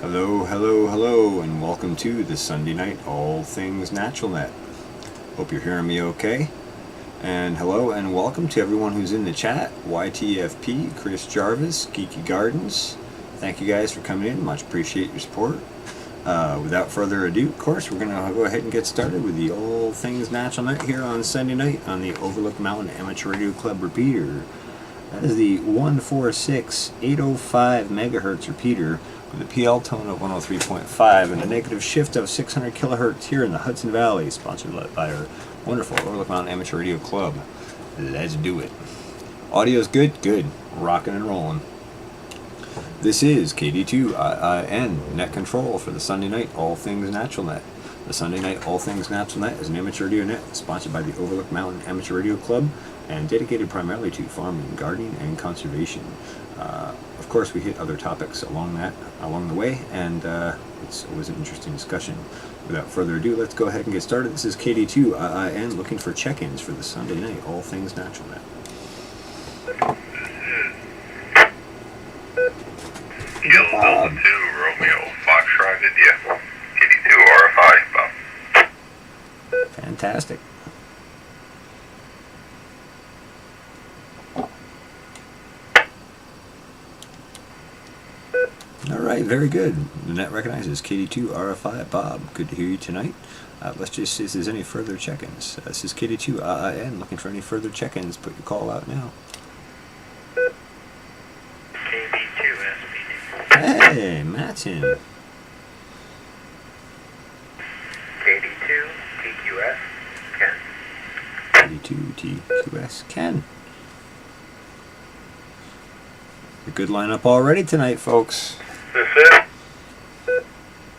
Hello, hello, hello, and welcome to the Sunday night All Things Natural Net. Hope you're hearing me okay. And hello and welcome to everyone who's in the chat. YTFP, Chris Jarvis, Geeky Gardens. Thank you guys for coming in. Much appreciate your support. Without further ado, of course, we're going to go ahead and get started with the All Things Natural Net here on Sunday night on the Overlook Mountain Amateur Radio Club repeater. That is the 146,805 megahertz repeater with a PL tone of 103.5 and a negative shift of 600 kilohertz here in the Hudson Valley, sponsored by our wonderful Overlook Mountain Amateur Radio Club. Let's do it. Audio's good? Good. Rocking and rolling. This is KD2IIN Net Control for the Sunday Night All Things Natural Net. The Sunday Night All Things Natural Net is an amateur radio net sponsored by the Overlook Mountain Amateur Radio Club and dedicated primarily to farming, gardening, and conservation. Of course, we hit other topics along the way, and it's always an interesting discussion. Without further ado, let's go ahead and get started. This is KD2IIN looking for check-ins for the Sunday Night All Things Natural Net. Delta 2 Romeo Foxtrot India, KD2 RFI, Bob. Fantastic. Alright, very good. The net recognizes KD2 RFI, Bob. Good to hear you tonight. Let's just see if there's any further check-ins. This is KD2 IIN looking for any further check-ins. Put your call out now. Hey, Matt's in. KD2 TQS, Ken. KD2 TQS, Ken. A good lineup already tonight, folks. This is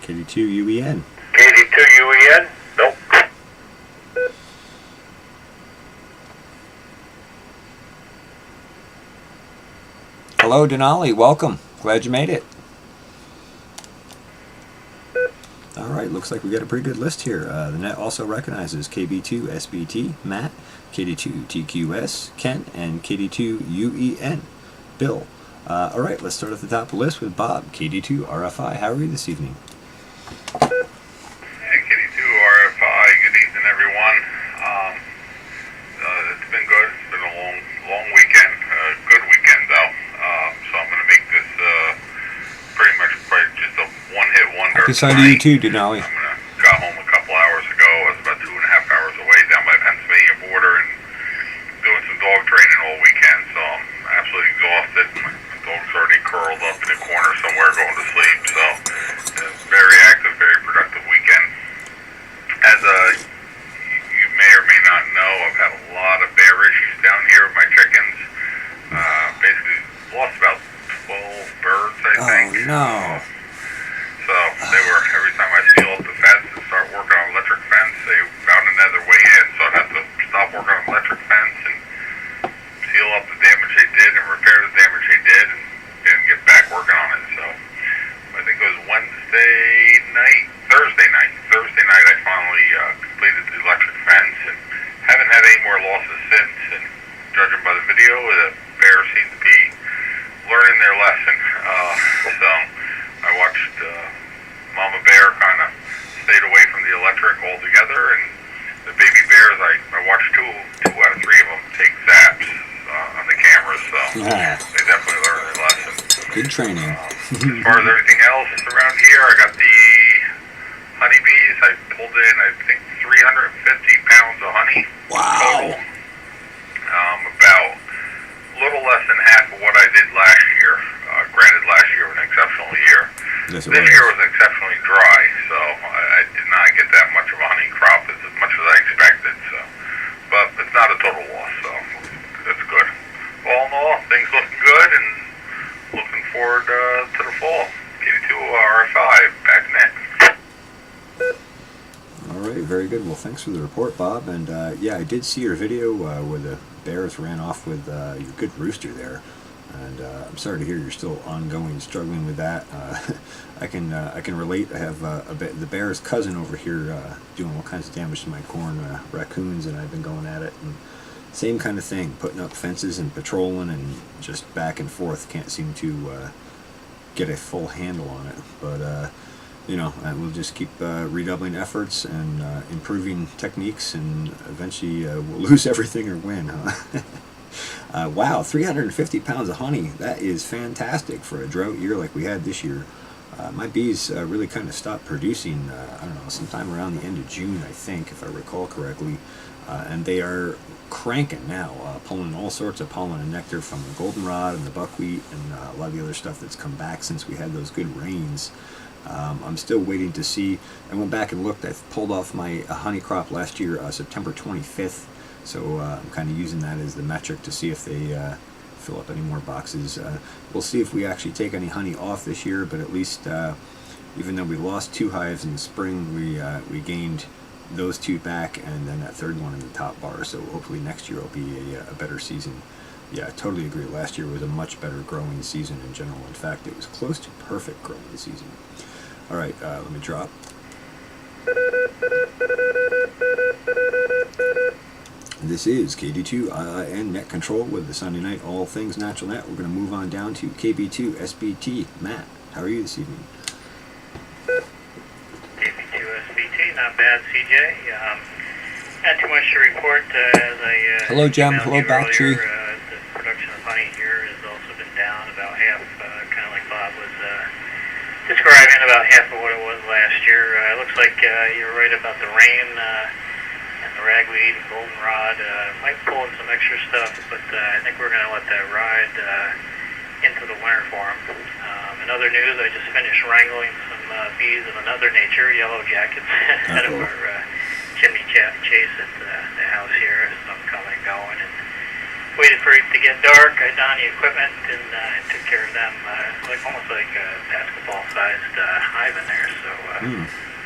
KD2 UEN. KD2 UEN? Nope. Hello, Denali. Welcome. Glad you made it. Alright, looks like we got a pretty good list here. The net also recognizes KB2 SBT, Matt, KD2 TQS, Ken, and KD2 UEN, Bill. Alright, let's start at the top of the list with Bob, KD2 RFI. How are you this evening? Hey, KD2 RFI, good evening, everyone. It's been good. It's been a long weekend. Good weekend, though. So I'm going to make this pretty much just a one-hit wonder. Happy Sunday to you too, Denali. Got home a couple hours ago. I was about 2.5 hours away down by the Pennsylvania border and doing some dog training all weekend, so I'm absolutely exhausted. My dog's already curled up in a corner somewhere going to sleep, so very active, very productive weekend. As you may or may not know, I've had a lot of bear issues down here with my chickens. Basically lost about 12 birds, I think. Oh, no. So they were, every time I seal up the fence and start working on electric fence, they found another way in, so I'd have to stop working on electric fence and seal up the damage they did and repair the damage they did and get back working on it. So I think it was Thursday night I finally completed the electric fence and haven't had any more losses since, and judging by the video, the bears seem to be learning their lesson. So I watched Mama Bear kind of stayed away from the electric altogether, and the baby bears, I watched two out of three of them take zaps on the cameras, so they definitely learned their lesson. Good training. As far as everything else around here, I got the honeybees. I pulled in, I think, 350 pounds of honey total. About a little less than half of what I did last year. Granted, last year was an exceptional year. Yes, This year was exceptionally dry, so I did not get that much of a honey crop as much as I expected. So, but it's not a total loss, so that's good. All in all, things looking good, and looking forward to the fall. KD2 RFI, back next. Alright, very good. Well, thanks for the report, Bob. And yeah, I did see your video where the bears ran off with your good rooster there. And I'm sorry to hear you're still struggling with that. I can relate. I have the bear's cousin over here doing all kinds of damage to my corn, raccoons, and I've been going at it. And same kind of thing, putting up fences and patrolling and just back and forth. Can't seem to get a full handle on it. But you know, we'll just keep redoubling efforts and improving techniques, and eventually we'll lose everything or win, huh? Wow, 350 pounds of honey. That is fantastic for a drought year like we had this year. My bees really kind of stopped producing, I don't know, sometime around the end of June, I think, if I recall correctly. And they are cranking now, pulling all sorts of pollen and nectar from the goldenrod and the buckwheat and a lot of the other stuff that's come back since we had those good rains. I'm still waiting to see. I went back and looked. I pulled off my honey crop last year, September 25th. So I'm kind of using that as the metric to see if they fill up any more boxes. We'll see if we actually take any honey off this year, but at least even though we lost 2 hives in the spring, we gained those 2 back, and then that 3rd one in the top bar. So hopefully next year will be a better season. Yeah, I totally agree. Last year was a much better growing season in general. In fact, it was close to perfect growing season. All right, let me drop. This is KD2 and Net Control with the Sunday Night All Things Natural Net. We're going to move on down to KB2 SBT. Matt, how are you this evening? KB2 SBT, not bad, CJ. Not too much to report as I. Hello, Jem. Hello, Backtree. The production of honey here has also been down about half, kind of like Bob was describing, about half of what it was last year. It looks like you're right about the rain and the ragweed and goldenrod. Might pull in some extra stuff, but I think we're going to let that ride into the winter for them. In other news, I just finished wrangling some bees of another nature, yellow jackets, out of our chimney chase at the house here. Some coming and going, and waited for it to get dark. I donned the equipment and took care of them, almost like a basketball-sized hive in there. So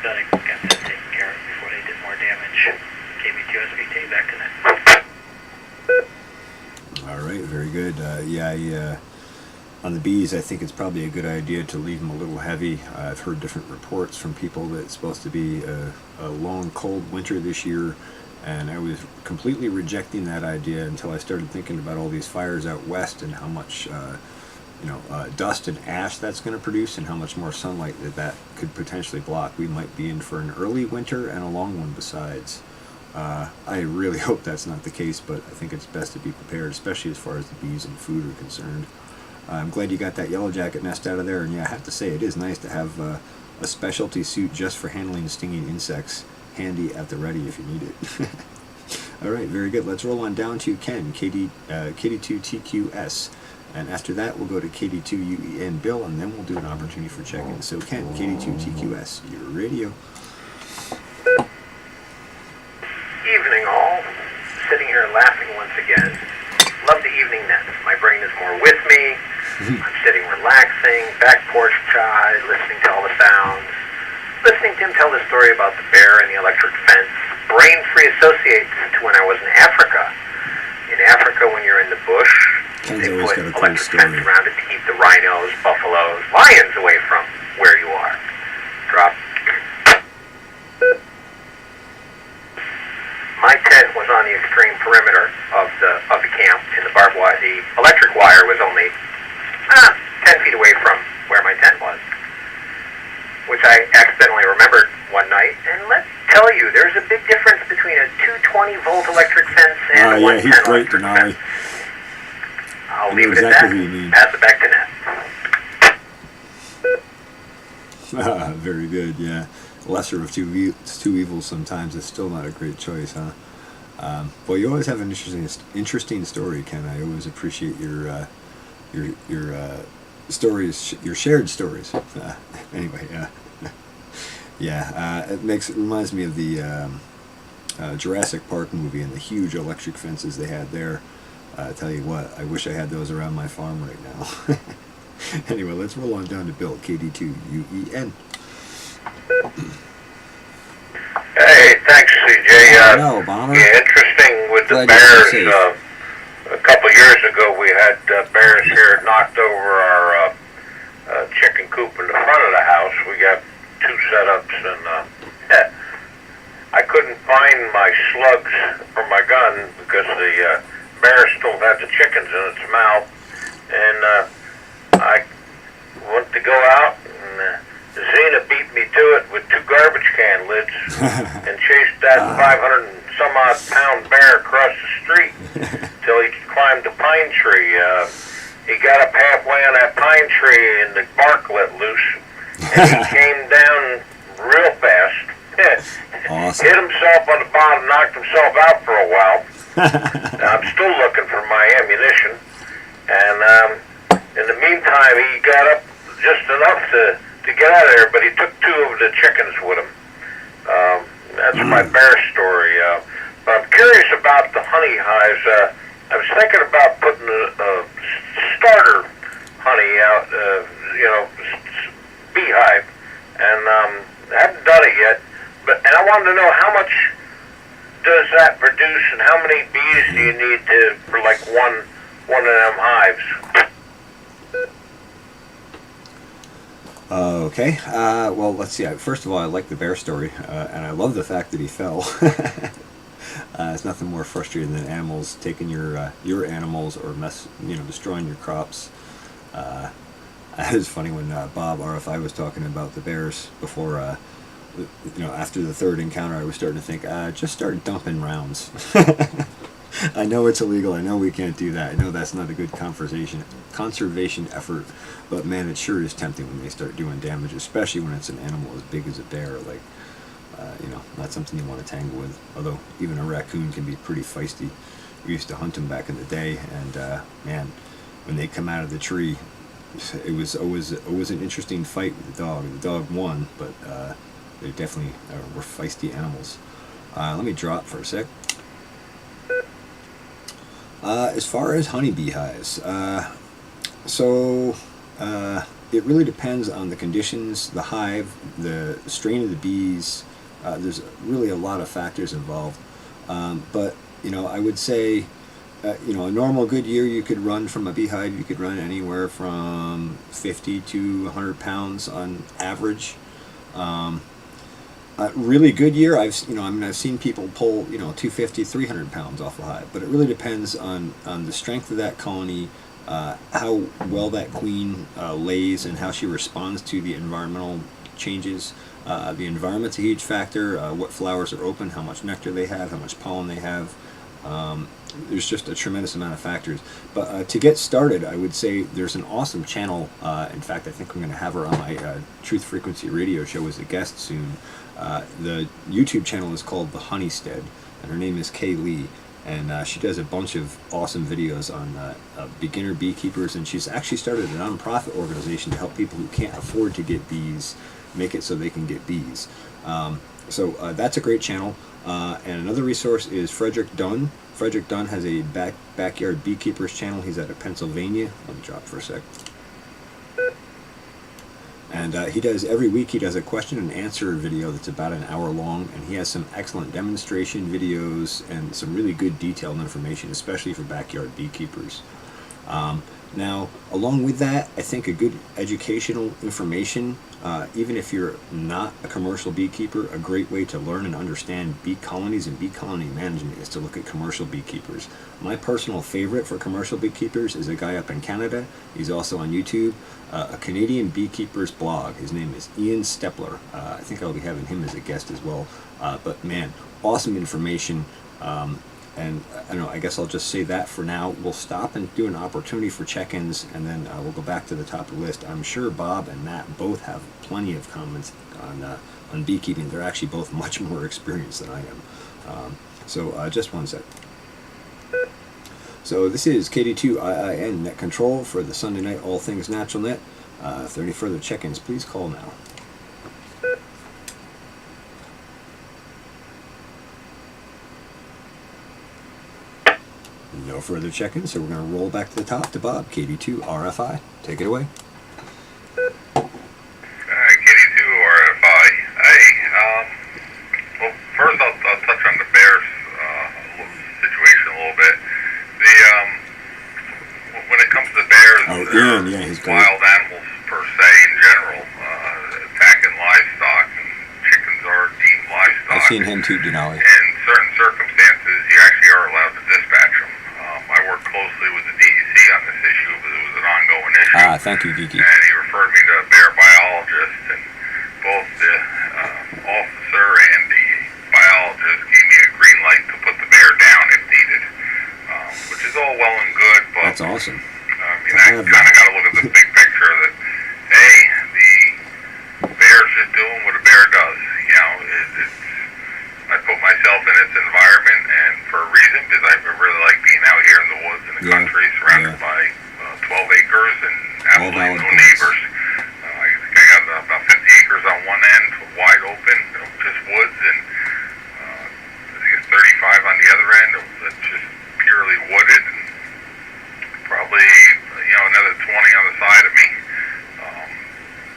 thought I got that taken care of before they did more damage. KB2 SBT, back to that. All right, very good. On the bees, I think it's probably a good idea to leave them a little heavy. I've heard different reports from people that it's supposed to be a long, cold winter this year, and I was completely rejecting that idea until I started thinking about all these fires out west and how much dust and ash that's going to produce, and how much more sunlight that could potentially block. We might be in for an early winter and a long one besides. I really hope that's not the case, but I think it's best to be prepared, especially as far as the bees and food are concerned. I'm glad you got that yellow jacket nest out of there, and yeah, I have to say it is nice to have a specialty suit just for handling stinging insects handy at the ready if you need it. All right, very good. Let's roll on down to Ken, KD2TQS, and after that we'll go to KD2UEN Bill, and then we'll do an opportunity for check-in. So Ken, KD2TQS, your radio. Evening all, sitting here laughing once again. Love the evening nets. My brain is more with me. I'm sitting relaxing, back porch chai, listening to all the sounds. Listening to him tell the story about the bear and the electric fence. Brain-free associates to when I was in Africa. In Africa, when you're in the bush, Ken's they always put got a cool electric fence story. around it to keep the rhinos, buffaloes, lions away from where you are. Drop. My tent was on the extreme perimeter of the camp, and the electric wire was only 10 feet away from where my tent was, which I accidentally remembered one night. And let's tell you, there's a big difference between a 220-volt electric fence and a 110 he's great, electric Denali. fence. I'll I leave know it at exactly that. who you mean. Pass it back to Ned. Very good, yeah. Lesser of two evils sometimes is still not a great choice, huh? Well, you always have an interesting story, Ken. I always appreciate your stories, your shared stories. Anyway, it reminds me of the Jurassic Park movie and the huge electric fences they had there. I tell you what, I wish I had those around my farm right now. Anyway, let's roll on down to Bill, KD2UEN. Hey, thanks, CJ. No, Bomber. Yeah, interesting with the Glad you're bears. safe. A couple years ago, we had bears here knocked over our chicken coop in the front of the house. We got 2 setups, and I couldn't find my slugs for my gun because the bear still had the chickens in its mouth, and I went to go out, and Zena beat me to it with 2 garbage can lids and chased that 500 and some odd pound bear across the street till he climbed a pine tree. He got up halfway on that pine tree and the bark let loose, and he came down real fast. Awesome. Hit himself on the bottom, knocked himself out for a while. I'm still looking for my ammunition, and in the meantime, he got up just enough to get out of there, but he took 2 of the chickens with him. That's my bear story. But I'm curious about the honey hives. I was thinking about putting a starter honey out, beehive, and I haven't done it yet. And I wanted to know how much does that produce, and how many bees do you need for like one of them hives? Okay. Well, let's see. First of all, I like the bear story, and I love the fact that he fell. It's nothing more frustrating than animals taking your animals or destroying your crops. It was funny when Bob RFI was talking about the bears before. After the 3rd encounter, I was starting to think, just start dumping rounds. I know it's illegal. I know we can't do that. I know that's not a good conservation effort, but man, it sure is tempting when they start doing damage, especially when it's an animal as big as a bear. Like, not something you want to tangle with. Although even a raccoon can be pretty feisty. We used to hunt them back in the day, and man, when they come out of the tree, it was always an interesting fight with the dog. The dog won, but they definitely were feisty animals. Let me drop for a sec. As far as honeybee hives, it really depends on the conditions, the hive, the strain of the bees. There's really a lot of factors involved. But I would say, a normal good year, you could run from a beehive. You could run anywhere from 50 to 100 pounds on average. Really good year, I've seen people pull 250, 300 pounds off a hive, but it really depends on the strength of that colony, how well that queen lays, and how she responds to the environmental changes. The environment's a huge factor. What flowers are open, how much nectar they have, how much pollen they have. There's just a tremendous amount of factors. But to get started, I would say there's an awesome channel. In fact, I think I'm going to have her on my Truth Frequency radio show as a guest soon. The YouTube channel is called The Honeystead, and her name is Kay Lee. And she does a bunch of awesome videos on beginner beekeepers, and she's actually started a nonprofit organization to help people who can't afford to get bees make it so they can get bees. So that's a great channel. And another resource is Frederick Dunn. Frederick Dunn has a backyard beekeepers channel. He's out of Pennsylvania. Let me drop for a sec. And every week he does a question and answer video that's about an hour long, and he has some excellent demonstration videos and some really good detailed information, especially for backyard beekeepers. Now, along with that, I think a good educational information, even if you're not a commercial beekeeper, a great way to learn and understand bee colonies and bee colony management is to look at commercial beekeepers. My personal favorite for commercial beekeepers is a guy up in Canada. He's also on YouTube, a Canadian beekeeper's blog. His name is Ian Stepler. I think I'll be having him as a guest as well. But man, awesome information. And I guess I'll just say that for now. We'll stop and do an opportunity for check-ins, and then we'll go back to the top of the list. I'm sure Bob and Matt both have plenty of comments on beekeeping. They're actually both much more experienced than I am. So just one sec. So this is KD2IIN Net Control for the Sunday Night All Things Natural Net. If there are any further check-ins, please call now. No further check-ins, so we're going to roll back to the top to Bob, KD2RFI. Take it away. KD2RFI. Hey, well, first I'll touch on the Bears situation a little bit. When it comes to bears, he's great. Wild animals per se in general, attacking livestock, and chickens are deemed livestock. I've seen him too, Denali. In certain circumstances, you actually are allowed to dispatch them. I work closely with the DEC on this issue, but it was an ongoing issue. Thank you, Geeky. And he referred me to That's awesome. I kind of got to look at this big picture that, hey, the bear's just doing what a bear does. You know, I put myself in its environment, and for a reason, because I really like being out here in the woods in the country, surrounded by 12 acres and absolutely no neighbors. I got about 50 acres on one end, wide open, just woods, and I think it's 35 on the other end. It's just purely wooded, and probably another 20 on the side of me.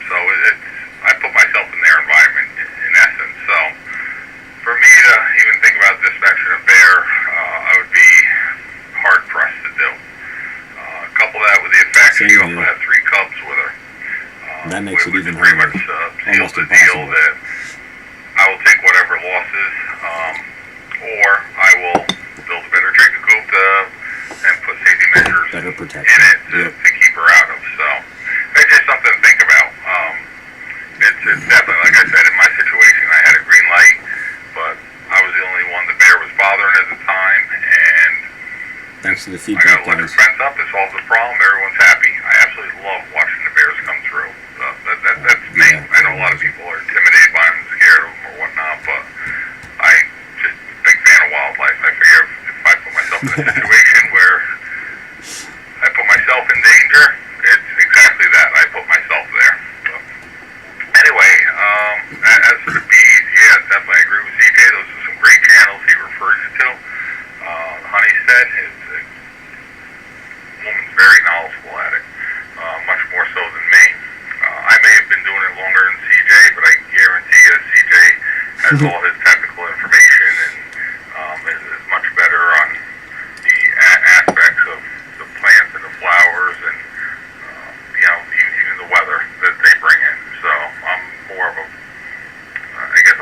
So I put myself in their environment in essence. So for me to even think about dispatching a bear, I would be hard pressed to do. Couple that with the effect, she also had 3 cubs with her. That makes it even pretty harder. much seals Almost the deal impossible. that I will take whatever losses, or I will build a better chicken coop and put safety measures Better in protection. it to keep her out of. So it's just something to think about. It's definitely, like I said, in my situation, I had a green light, but I was the only one the bear was bothering at the time, and Thanks to the I feedback, got electric guys. fence up. It solves the problem. Everyone's happy. I absolutely love watching the bears come through. That's me. I know a lot of people are intimidated by them and scared of them or whatnot, but I just big fan of wildlife. I figure if I put myself in a situation where I put myself in danger, it's exactly that. I put myself there. So, anyway, as for the bees, yeah, definitely I agree with CJ. Those are some great channels he refers you to. Honey said his woman's very knowledgeable at it, much more so than me. I may have been doing it longer than CJ, but I guarantee you CJ has all his technical information and is much better on the aspects of the plants and the flowers and even the weather that they bring in. So I'm more of a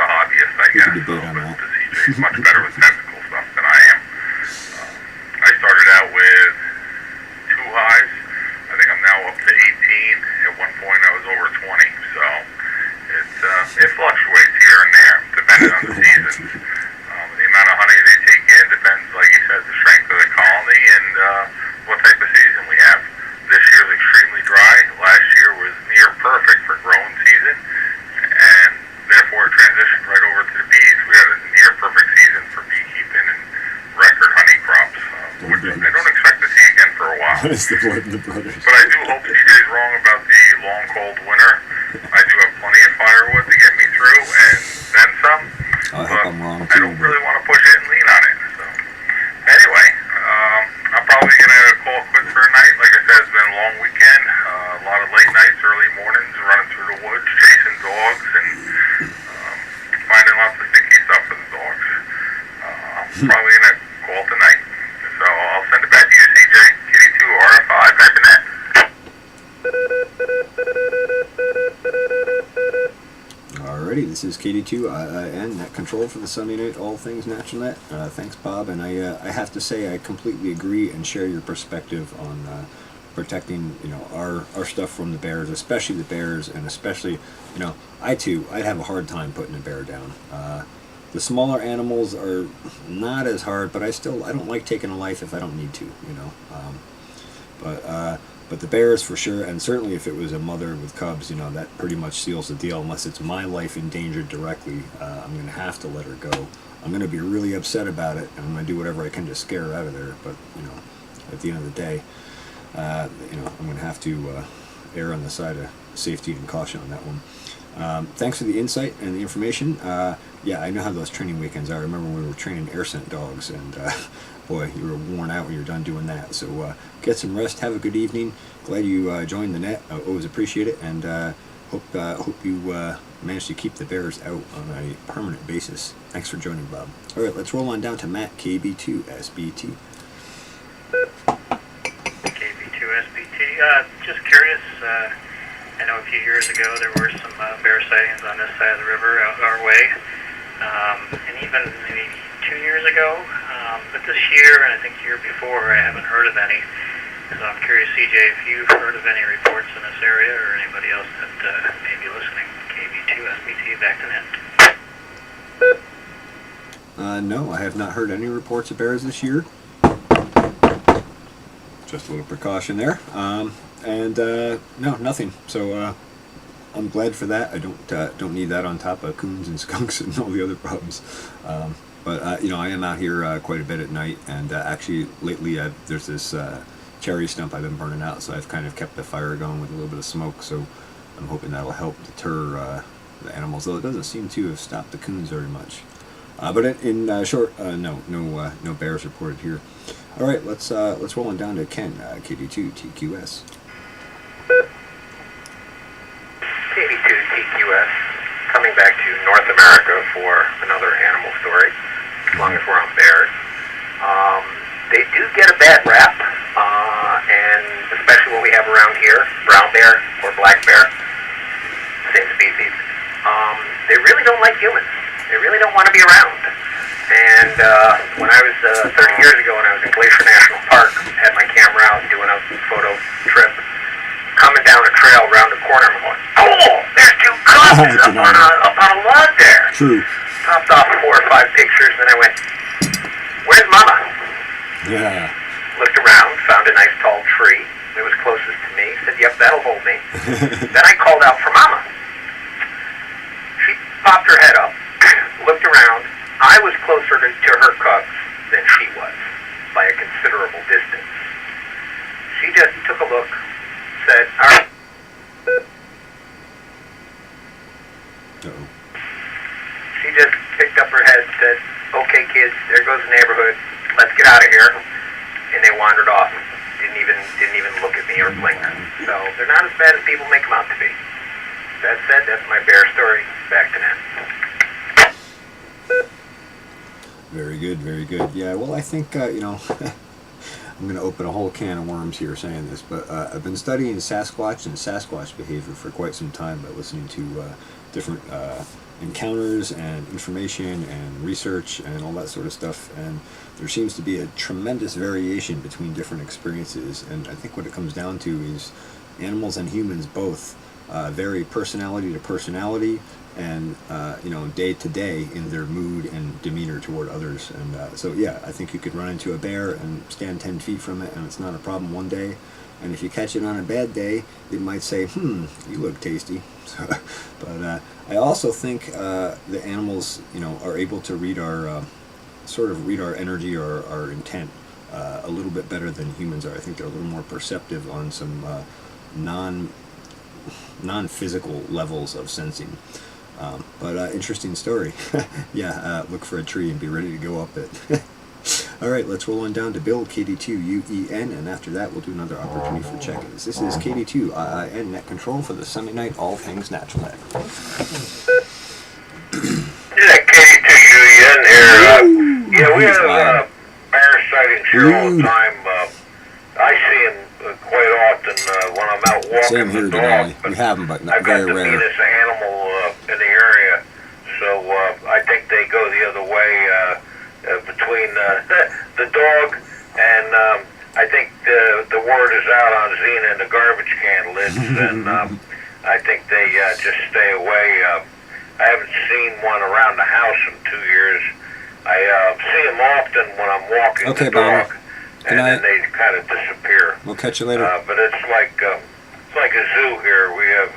hobbyist, I guess. debate on that. CJ's much better with technical stuff than I am. I started out with 2 hives. I think I'm now up to 18. At one point I was over 20. So it fluctuates here and there, depending on the seasons. The amount of honey they take in depends, like you said, the strength of the colony and what type of season we have. This year's extremely dry. Last year was near perfect for growing season, and therefore it transitioned right over to the bees. We had a near perfect season for beekeeping and record honey crops, which I don't expect to see again for a while. It's the blood and the brothers. But I do hope CJ's wrong about the long, cold winter. I do have plenty of firewood to get me through, and then some. I hope I'm wrong, I too, don't but- really want to push it and lean on it. So, anyway, I'm probably going to call it quits for a night. Like I said, it's been a long weekend. A lot of late nights, early mornings, running through the woods, chasing dogs, and finding lots of sticky stuff for the dogs. I'm probably going to call tonight. So I'll send it back to you, CJ. Kitty2, RFI, back in that. Alrighty, this is KD2 and Net Control for the Sunday Night All Things Natural Net. Thanks, Bob. And I have to say I completely agree and share your perspective on protecting our stuff from the bears, especially the bears, and especially I'd have a hard time putting a bear down. The smaller animals are not as hard, but I don't like taking a life if I don't need to, But the bears for sure, and certainly if it was a mother with cubs, that pretty much seals the deal. Unless it's my life endangered directly, I'm going to have to let her go. I'm going to be really upset about it, and I'm going to do whatever I can to scare her out of there. But at the end of the day, I'm going to have to err on the side of safety and caution on that one. Thanks for the insight and the information. Yeah, I know how those training weekends are. I remember when we were training air scent dogs, and boy, you were worn out when you're done doing that. So get some rest. Have a good evening. Glad you joined the net. I always appreciate it, and hope you manage to keep the bears out on a permanent basis. Thanks for joining, Bob. All right, let's roll on down to Matt, KB2SBT. KB2SBT. Just curious. I know a few years ago there were some bear sightings on this side of the river out our way, and even maybe 2 years ago. But this year, and I think the year before, I haven't heard of any. So I'm curious, CJ, if you've heard of any reports in this area, or anybody else that may be listening. KB2SBT, back to net. No, I have not heard any reports of bears this year. just a little precaution there. No, nothing. So I'm glad for that. I don't need that on top of coons and skunks and all the other problems. But I am out here quite a bit at night, and actually lately there's this cherry stump I've been burning out, so I've kind of kept the fire going with a little bit of smoke. So I'm hoping that'll help deter the animals, though it doesn't seem to have stopped the coons very much. But in short, no bears reported here. All right, let's roll on down to Ken, KD2 TQS. KD2 TQS, coming back to North America for another animal story, as long as we're on bears. They do get a bad rap, and especially what we have around here, brown bear or black bear, same species. They really don't like humans. They really don't want to be around. And when I was 30 years ago, when I was in Glacier National Park, had my camera out doing a photo trip, coming down a trail around the corner, I'm going, cool, there's two cubs up on a log there. True. Popped off 4 or 5 pictures, and I went, where's Mama? Yeah. Looked around, found a nice tall tree that was closest to me, said, yep, that'll hold me. Then I called out for Mama. She popped her head up, looked around. I was closer to her cubs than she was, by a considerable distance. She just took a look, said, all right. Uh-oh. She just picked up her head, said, okay, kids, there goes the neighborhood. Let's get out of here. And they wandered off. Didn't even look at me or blink. So they're not as bad as people make them out to be. That said, that's my bear story. Back to Ned. Very good, very good. Yeah, well, I think, I'm going to open a whole can of worms here saying this, but I've been studying Sasquatch and Sasquatch behavior for quite some time by listening to different encounters and information and research and all that sort of stuff, and there seems to be a tremendous variation between different experiences, and I think what it comes down to is animals and humans both vary personality to personality, and day to day in their mood and demeanor toward others. And so yeah, I think you could run into a bear and stand 10 feet from it and it's not a problem one day, and if you catch it on a bad day, it might say, you look tasty. But I also think the animals are able to read our energy or our intent a little bit better than humans are. I think they're a little more perceptive on some non-physical levels of sensing. But interesting story. Yeah, look for a tree and be ready to go up it. All right, let's roll on down to Bill, KD2UEN, and after that we'll do another opportunity for check-ins. This is KD2IIN Net Control for the Sunday Night All Things Natural Net. Yeah, KD2UEN here. Yeah, we have bear sightings here all the time. I see them quite often when I'm out walking. Same here, Denali. We have them, but not very rare. I've got the meanest animal in the area, so I think they go the other way between the dog and I think the word is out on Xena and the garbage can lids, and I think they just stay away. I haven't seen one around the house in 2 years. I see them often when I'm walking the dog, and then they kind of disappear. We'll catch you later. But it's like a zoo here. We have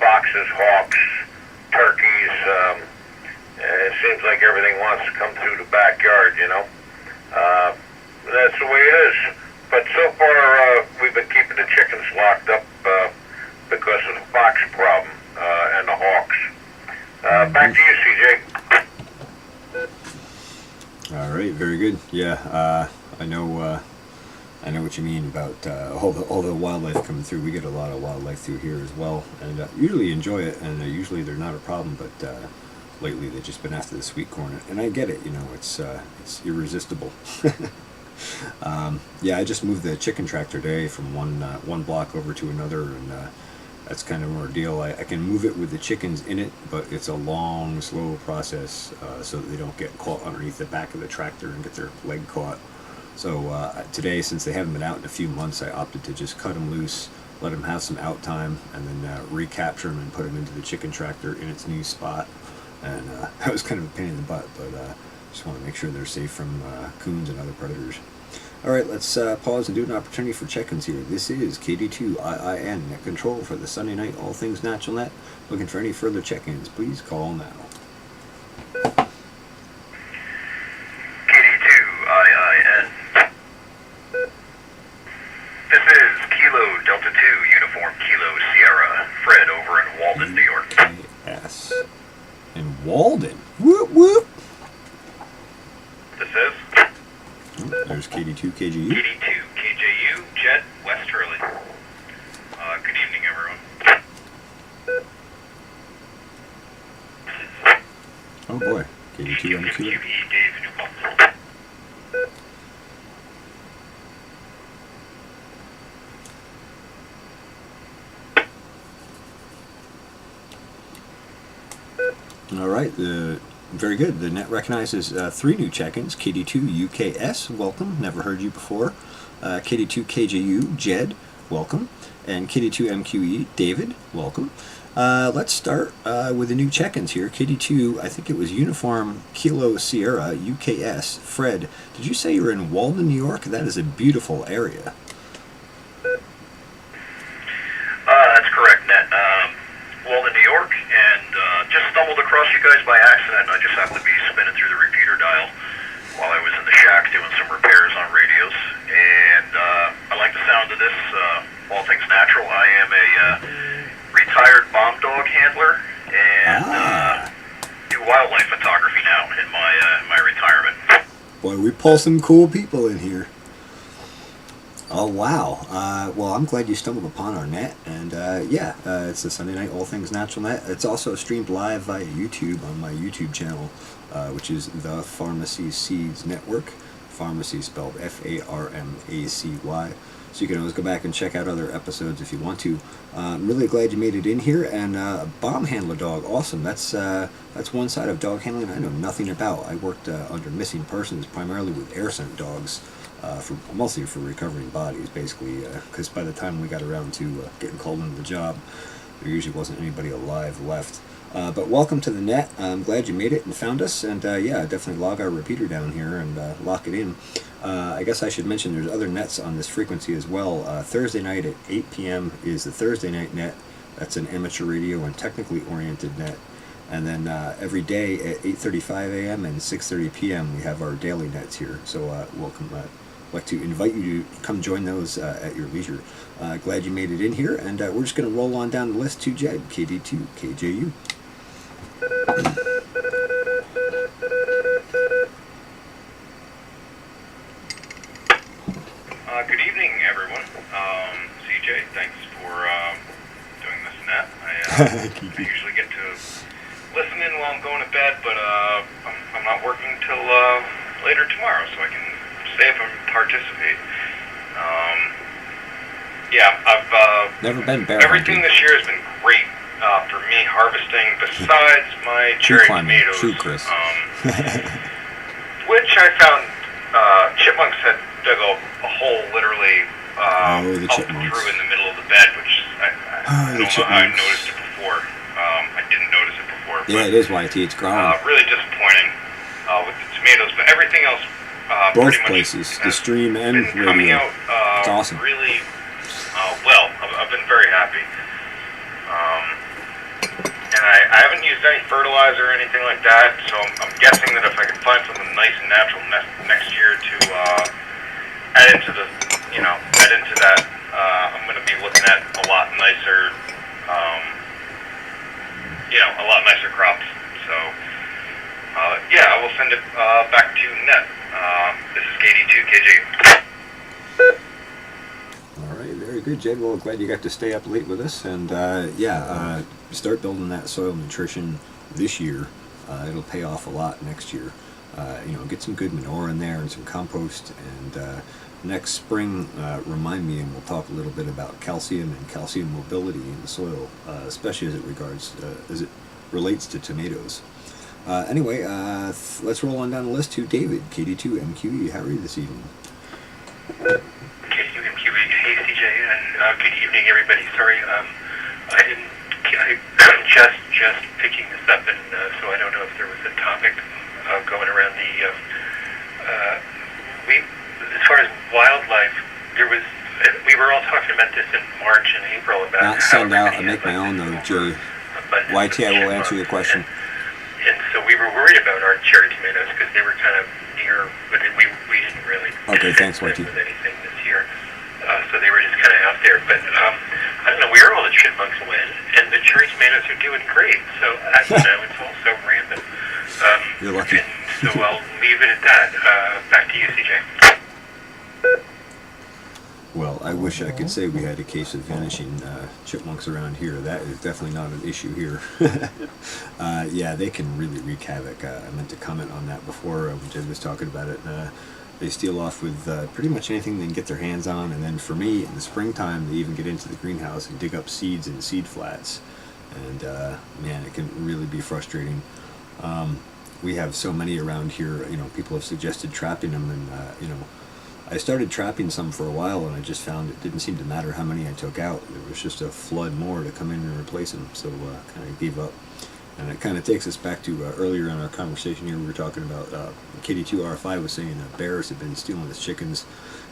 foxes, hawks, turkeys. It seems like everything wants to come through the backyard, That's the way it is. But so far, we've been keeping the chickens locked up because of the fox problem and the hawks. Back to you, CJ. All right, very good. Yeah, I know what you mean about all the wildlife coming through. We get a lot of wildlife through here as well, and usually enjoy it. And usually they're not a problem, but lately they've just been after the sweet corn, and I get it. It's irresistible. Yeah, I just moved the chicken tractor today from one block over to another, and that's kind of an ordeal. I can move it with the chickens in it, but it's a long, slow process so that they don't get caught underneath the back of the tractor and get their leg caught. So today, since they haven't been out in a few months, I opted to just cut them loose, let them have some out time, and then recapture them and put them into the chicken tractor in its new spot. And that was kind of a pain in the butt, but just want to make sure they're safe from coons and other predators. All right, let's pause and do an opportunity for check-ins here. This is KD2IIN Net Control for the Sunday Night All Things Natural Net. Looking for any further check-ins, please call now. KD2IIN. This is Kilo Delta 2 Uniform Kilo Sierra. Fred over in Walden, New York. Yes. In Walden. Whoop, whoop. This is There's KD2KGU. KD2KJU, Jet, West Hurley. Good evening, everyone. Oh boy. KD2MQ. Dave Newcomb. All right. Very good. The net recognizes 3 new check-ins. KD2UKS, welcome. Never heard you before. KD2KJU, Jed, welcome. And KD2MQE, David, welcome. Let's start with the new check-ins here. KD2, I think it was Uniform Kilo Sierra, UKS. Fred, did you say you were in Walden, New York? That is a beautiful area. That's correct, Net. Walden, New York, and just stumbled across you guys by accident. I just happened to be spinning through the repeater dial while I was in the shack doing some repairs on radios, and I like the sound of this. All Things Natural. I am a retired bomb dog handler and do wildlife photography now in my retirement. Boy, we pull some cool people in here. Oh, wow. Well, I'm glad you stumbled upon our net. And it's the Sunday Night All Things Natural Net. It's also streamed live via YouTube on my YouTube channel, which is the Pharmacy Seeds Network. Pharmacy spelled F-A-R-M-A-C-Y. So you can always go back and check out other episodes if you want to. I'm really glad you made it in here. And bomb handler dog, awesome. That's one side of dog handling I know nothing about. I worked under missing persons, primarily with air scent dogs. Mostly for recovering bodies, basically, because by the time we got around to getting called into the job, there usually wasn't anybody alive left. But welcome to the net. I'm glad you made it and found us, and definitely log our repeater down here and lock it in. I guess I should mention there's other nets on this frequency as well. Thursday night at 8 p.m. is the Thursday night net. That's an amateur radio and technically oriented net. And then every day at 8:35 a.m. and 6:30 p.m. we have our daily nets here. So welcome. I'd like to invite you to come join those at your leisure. Glad you made it in here, and we're just going to roll on down the list to Jed, KD2KJU. Good evening, everyone. CJ, thanks for doing this net. I usually get to listen in while I'm going to bed, but I'm not working till later tomorrow, so I can stay up and participate. I've never been bear everything hunting. this year has been great for me harvesting, besides my cherry tomatoes, True, Chris. which I found chipmunks had dug a hole literally up through in the middle of the bed, which I don't know how I noticed it before. I didn't notice it before. Yeah, it is YT. It's growing. Really disappointing with the tomatoes, but everything else Both pretty places, much the stream and been coming radio. out It's awesome. really well. I've been very happy. And I haven't used any fertilizer or anything like that, so I'm guessing that if I can find something nice and natural next year to add into that, I'm going to be looking at a lot nicer, a lot nicer crops. So, I will send it back to Net. This is KD2KJ. All right, very good, Jed. Well, glad you got to stay up late with us, and start building that soil nutrition this year. It'll pay off a lot next year. Get some good manure in there and some compost, and next spring, remind me, and we'll talk a little bit about calcium and calcium mobility in the soil, especially as it relates to tomatoes. Let's roll on down the list to David, KD2MQE. How are you this evening? KD2MQE. Hey, CJ, and good evening, everybody. Sorry, I'm just picking this up, and so I don't know if there was a topic going around as far far as wildlife, we were all talking about this in March and April about Not send out. I make my own though, Jerry. YT, I will answer your question. And so we were worried about our cherry tomatoes because they were kind of near, but we didn't really. Okay, thanks, YT. With anything this year, so they were just kind of out there. But I don't know where all the chipmunks went, and the cherry tomatoes are doing great. So it's all so random. You're lucky. And so I'll leave it at that. Back to you, CJ. Well, I wish I could say we had a case of vanishing chipmunks around here. That is definitely not an issue here. Yeah, they can really wreak havoc. I meant to comment on that before when Jed was talking about it. They steal off with pretty much anything they can get their hands on, and then for me, in the springtime, they even get into the greenhouse and dig up seeds in seed flats. And man, it can really be frustrating. We have so many around here. You know, people have suggested trapping them, and you know, I started trapping some for a while, and I just found it didn't seem to matter how many I took out. There was just a flood more to come in and replace them, so kind of gave up. And it kind of takes us back to earlier in our conversation here. We were talking about KD2R5 was saying bears have been stealing his chickens.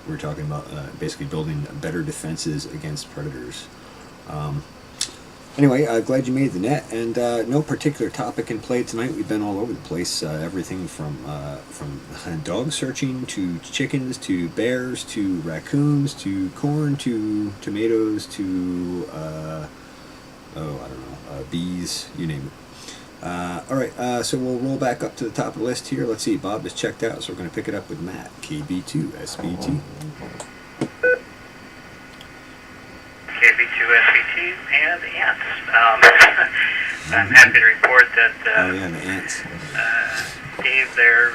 We were talking about basically building better defenses against predators. Anyway, glad you made the net, and no particular topic in play tonight. We've been all over the place. Everything from dog searching to chickens to bears to raccoons to corn to tomatoes to I don't know, bees, you name it. All right, so we'll roll back up to the top of the list here. Let's see, Bob is checked out, so we're going to pick it up with Matt, KB2SBT. KB2SBT and ants. I'm happy to report that Oh yeah, the ants. Dave there,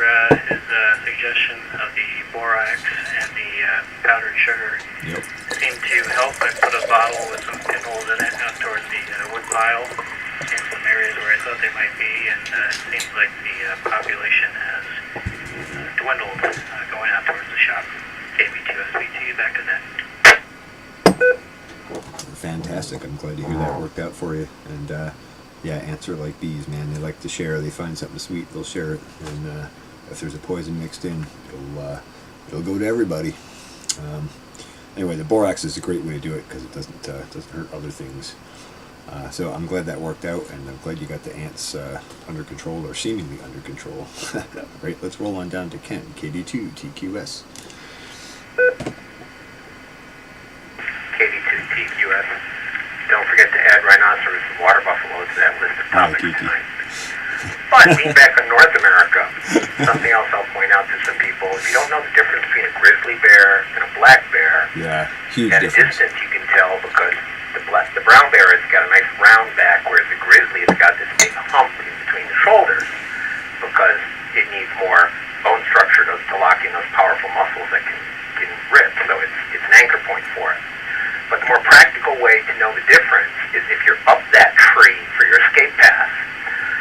his suggestion of the borax and the powdered sugar Yep. seemed to help. I put a bottle with some pinholes in it out towards the wood pile in some areas where I thought they might be, and it seems like the population has dwindled going out towards the shop. KB2SBT, back to that. Fantastic. I'm glad to hear that worked out for you. And yeah, ants are like bees, man. They like to share. They find something sweet, they'll share it. And if there's a poison mixed in, it'll go to everybody. Anyway, the borax is a great way to do it because it doesn't hurt other things. So I'm glad that worked out, and I'm glad you got the ants under control, or seemingly under control. Great. Let's roll on down to Ken, KD2TQS. KD2TQS. Don't forget to add rhinoceros and water buffalo to that list of topics tonight. But being back in North America, something else I'll point out to some people, if you don't know the difference between a grizzly bear and a black bear, yeah, huge at difference. a distance you can tell because the brown bear has got a nice round back, whereas the grizzly has got this big hump in between the shoulders because it needs more bone structure to lock in those powerful muscles that can rip, so it's an anchor point for it. But the more practical way to know the difference is if you're up that tree for your escape path.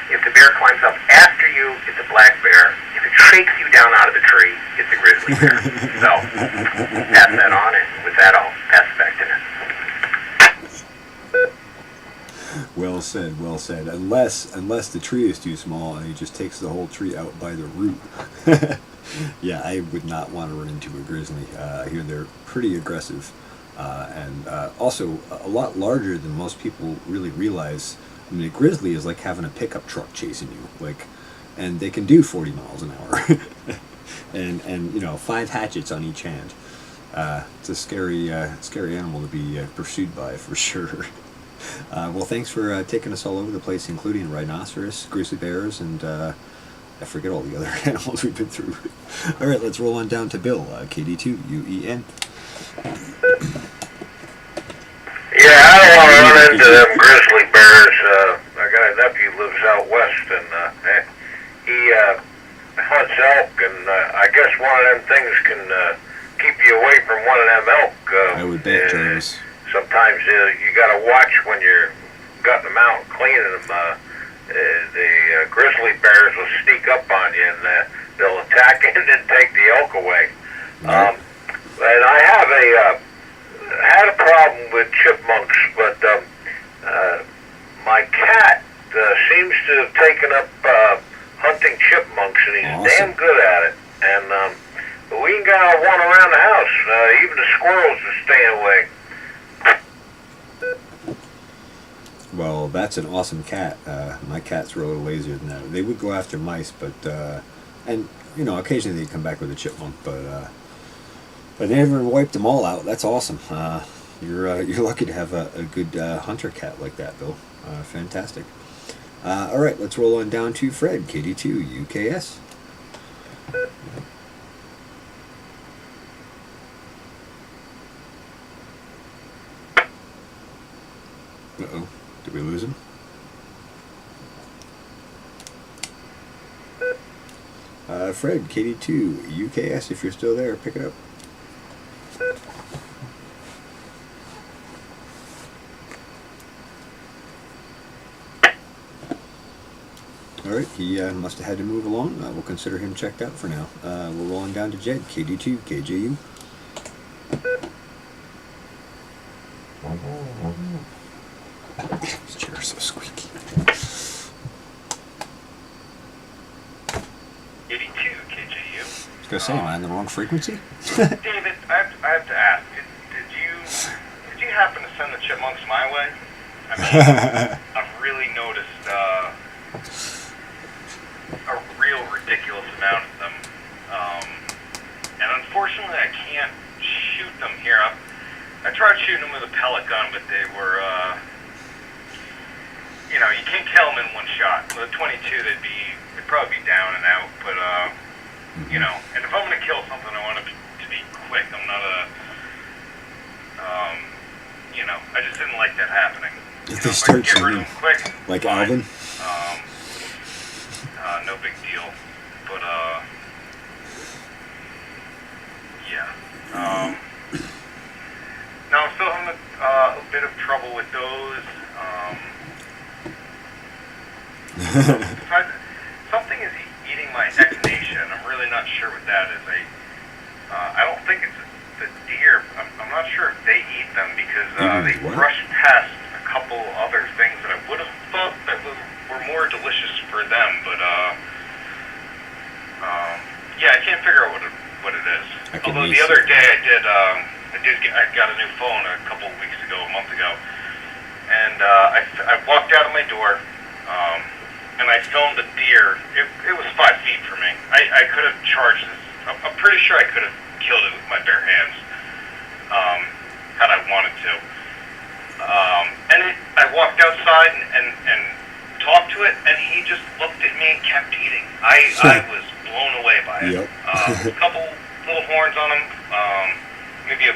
If the bear climbs up after you, it's a black bear. If it shakes you down out of the tree, it's a grizzly bear. So, pass that on, and with that, I'll pass it back to Ned. Well said, well said. Unless the tree is too small and he just takes the whole tree out by the root. Yeah, I would not want to run into a grizzly. I hear they're pretty aggressive. And also a lot larger than most people really realize. I mean, a grizzly is like having a pickup truck chasing you, and they can do 40 miles an hour, and you know, 5 hatchets on each hand. It's a scary animal to be pursued by, for sure. Well, thanks for taking us all over the place, including rhinoceros, grizzly bears, and I forget all the other animals we've been through. All right, let's roll on down to Bill, KD2UEN. Yeah, I don't want to run into them grizzly bears. I got a nephew who lives out west, and he hunts elk, and I guess one of them things can keep you away from one of them elk. I would bet, Jarvis. Sometimes you got to watch when you're gutting them out and cleaning them. The grizzly bears will sneak up on you, and they'll attack and then take the elk away. Right. And I have had a problem with chipmunks, but my cat seems to have taken up hunting chipmunks, and he's awesome. damn good at it. And we ain't got one around the house. Even the squirrels are staying away. Well, that's an awesome cat. My cats were a little lazier than that. They would go after mice, but and you know, occasionally they'd come back with a chipmunk, but they never wiped them all out. That's awesome. You're lucky to have a good hunter cat like that, Bill. Fantastic. All right, let's roll on down to Fred, KD2 UKS. Uh-oh. Did we lose him? Fred, KD2 UKS, if you're still there, pick it up. Alright, he must have had to move along. We'll consider him checked out for now. We're rolling down to Jed, KD2 KJU. This chair's so squeaky. 82 KJU. I was gonna say, am I on the wrong frequency? David, I have to ask, did you happen to send the chipmunks my way? I mean, I've really noticed a real ridiculous amount of them. And unfortunately I can't shoot them here. I tried shooting them with a pellet gun, but they were, you know, you can't kill them in one shot. With a 22, they'd probably be down and out, but, you know, and if I'm going to kill something, I want it to be quick. I'm not you know, I just didn't like that happening. If they start get rid of shooting, them quick, like fine. Alvin? No big deal, but, yeah. No, I'm still having a bit of trouble with those. Something is eating my echinacea, and I'm really not sure what that is. I don't think it's the deer. I'm not sure if they eat them because they brush past a couple other things that I would have thought that were more delicious for them, but yeah, I can't figure out what it is. Although the other day I got a new phone a couple of weeks ago, a month ago, and I walked out of my door, and I filmed a deer. It was 5 feet from me. I could have charged this. I'm pretty sure I could have killed it with my bare hands, had I wanted to. And I walked outside and talked to it, and he just looked at me and kept eating. I was blown away by it. Yep. A couple little horns on him, maybe a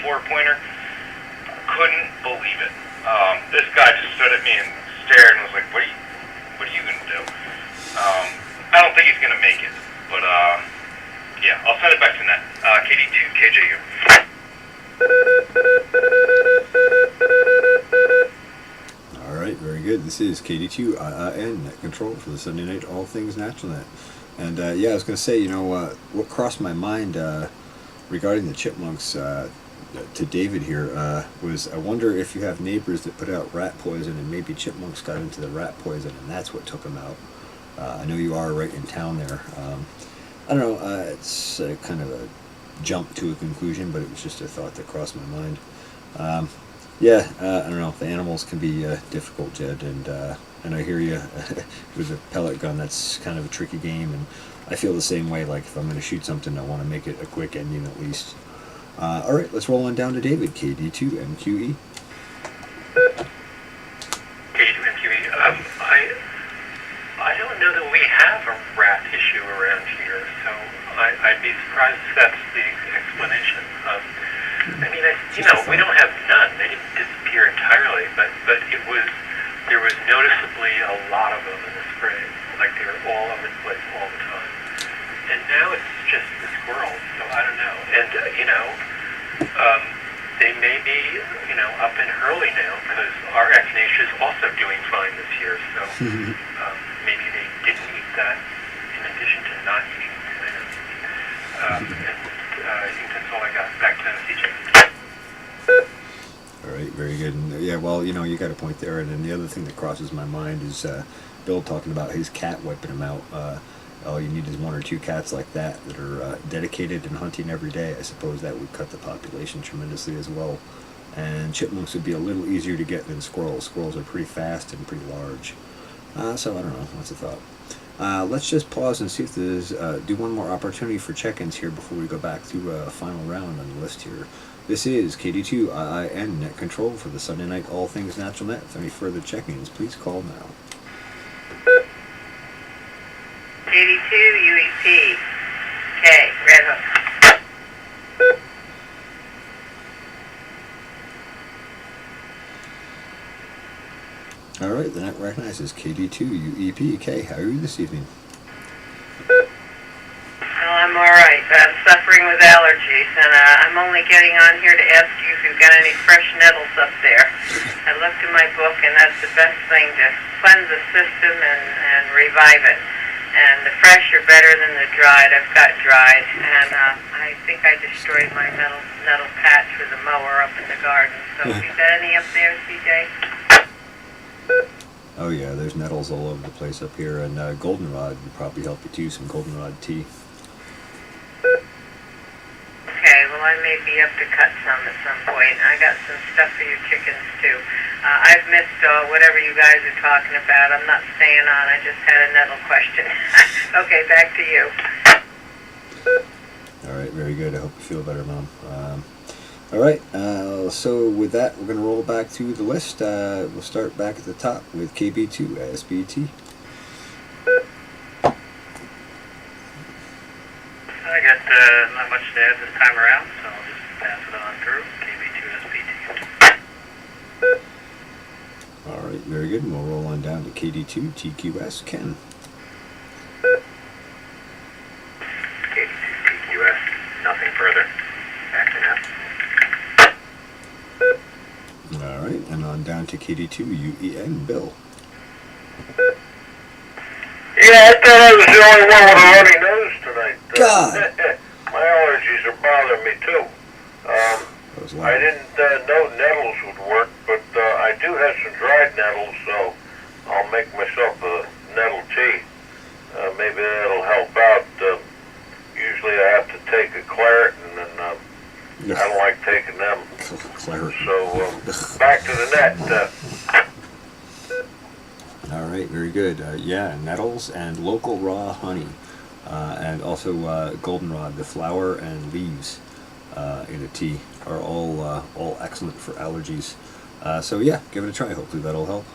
4-pointer. Couldn't believe it. This guy just stood at me and stared and was like, what are you going to do? I don't think he's going to make it, but yeah, I'll send it back to net. KD2 KJU. Alright, very good. This is KD2 IIN, Net Control for the Sunday Night All Things Natural Net. And yeah, I was going to say, you know, what crossed my mind regarding the chipmunks to David here was, I wonder if you have neighbors that put out rat poison and maybe chipmunks got into the rat poison and that's what took them out. I know you are right in town there. I don't know, it's kind of a jump to a conclusion, but it was just a thought that crossed my mind. Yeah, I don't know, the animals can be difficult, Jed, and I hear you. With a pellet gun, that's kind of a tricky game, and I feel the same way. Like, if I'm going to shoot something, I want to make it a quick ending at least. Alright, let's roll on down to David, KD2 MQE. KD2 MQE, I don't know that we have a rat issue around here, so I'd be surprised if that's the explanation. I mean, you know, we don't have none. They didn't disappear entirely, but there was noticeably a lot of them in the spring. Like, they were all over the place all the time. And now it's just the squirrels, so I don't know. And, you know, they may be, you know, up and early now, because our echinacea is also doing fine this year, so maybe they didn't eat that in addition to not eating tomatoes. I think that's all I got. Back to CJ. Alright, very good. And, yeah, well, you know, you got a point there, and then the other thing that crosses my mind is Bill talking about his cat wiping him out. all you need is 1 or 2 cats like that are dedicated and hunting every day. I suppose that would cut the population tremendously as well. And chipmunks would be a little easier to get than squirrels. Squirrels are pretty fast and pretty large. So I don't know. That's a thought. Let's just pause and see if there's do one more opportunity for check-ins here before we go back to a final round on the list here. This is KD2 IIN Net Control for the Sunday Night All Things Natural Net. If any further check-ins, please call now. 82 UEP. Okay, Red Hook. Alright, the net recognizes KD2 UEPK. How are you this evening? Well, I'm alright, but I'm suffering with allergies, and I'm only getting on here to ask you if you've got any fresh nettles up there. I looked in my book, and that's the best thing to cleanse the system and revive it. And the fresh are better than the dried. I've got dried, and I think I destroyed my nettle patch with a mower up in the garden. So have you got any up there, CJ? Oh yeah, there's nettles all over the place up here, and goldenrod would probably help you too, some goldenrod tea. Okay, well I may be up to cut some at some point. I got some stuff for your chickens too. I've missed whatever you guys are talking about. I'm not staying on, I just had a nettle question. Okay, back to you. Alright, very good. I hope you feel better, Mom. Alright, so with that, we're going to roll back through the list. We'll start back at the top with KB2 SBT. I got not much to add this time around, so I'll just pass it on through. KB2 SBT. Alright, very good. And we'll roll on down to KD2 TQS Ken. KD2 TQS, nothing further. Back to that. Alright, and on down to KD2 UEN Bill. Yeah, I thought I was the only one with a runny nose tonight. God! My allergies are bothering me too. I didn't know nettles would work, but I do have some dried nettles, so I'll make myself a nettle tea. Maybe that'll help out. Usually I have to take a Claritin, and I don't like taking them. Claritin. So back to the net. Alright, very good. Yeah, nettles and local raw honey. And also goldenrod, the flower and leaves in a tea are all excellent for allergies. So yeah, give it a try. Hopefully that'll help.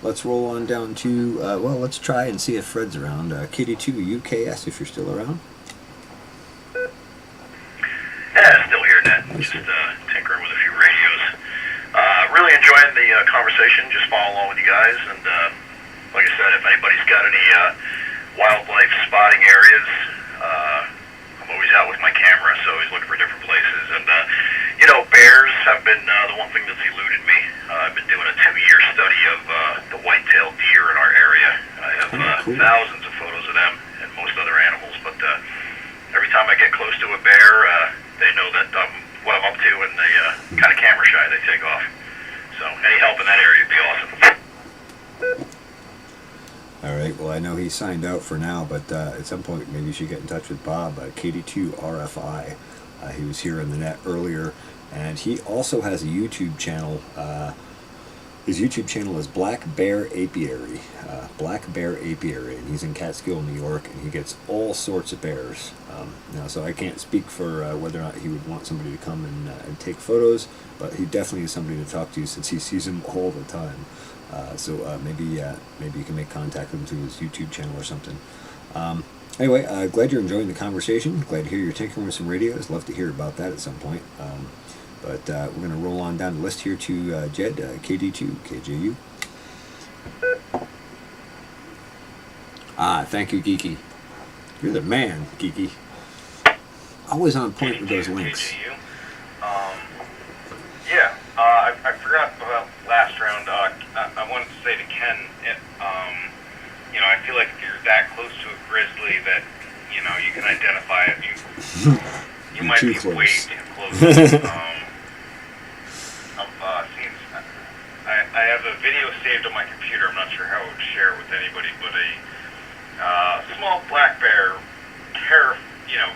Let's roll on down to, well, let's try and see if Fred's around. KD2 UKS, if you're still around. Yeah, still here, Ned. Just tinkering with a few radios. Really enjoying the conversation, just following along with you guys. And like I said, if anybody's got any wildlife spotting areas, I'm always out with my camera, so always looking for different places. And, you know, bears have been the one thing that's eluded me. I've been doing a 2-year study of the white-tailed deer in our area. I have thousands of photos of them and most other animals, but every time I get close to a bear, they know that what I'm up to, and they kind of camera shy, they take off. So any help in that area would be awesome. Alright, well I know he's signed out for now, but at some point maybe you should get in touch with Bob, KD2 RFI. He was here in the net earlier, and he also has a YouTube channel. His YouTube channel is Black Bear Apiary. Black Bear Apiary, and he's in Catskill, New York, and he gets all sorts of bears. So I can't speak for whether or not he would want somebody to come and take photos, but he definitely is somebody to talk to since he sees them all the time. Maybe you can make contact with him through his YouTube channel or something. Anyway, glad you're enjoying the conversation. Glad to hear you're tinkering with some radios. Love to hear about that at some point. But we're going to roll on down the list here to Jed, KD2, KJU. Thank you, Geeky. You're the man, Geeky. Always on point with those links. I forgot about last round. I wanted to say to Ken, you know, I feel like if you're that close to a grizzly that, you know, you can identify it. You might be close. way too close. I have a video saved on my computer. I'm not sure how I would share it with anybody, but a small black bear,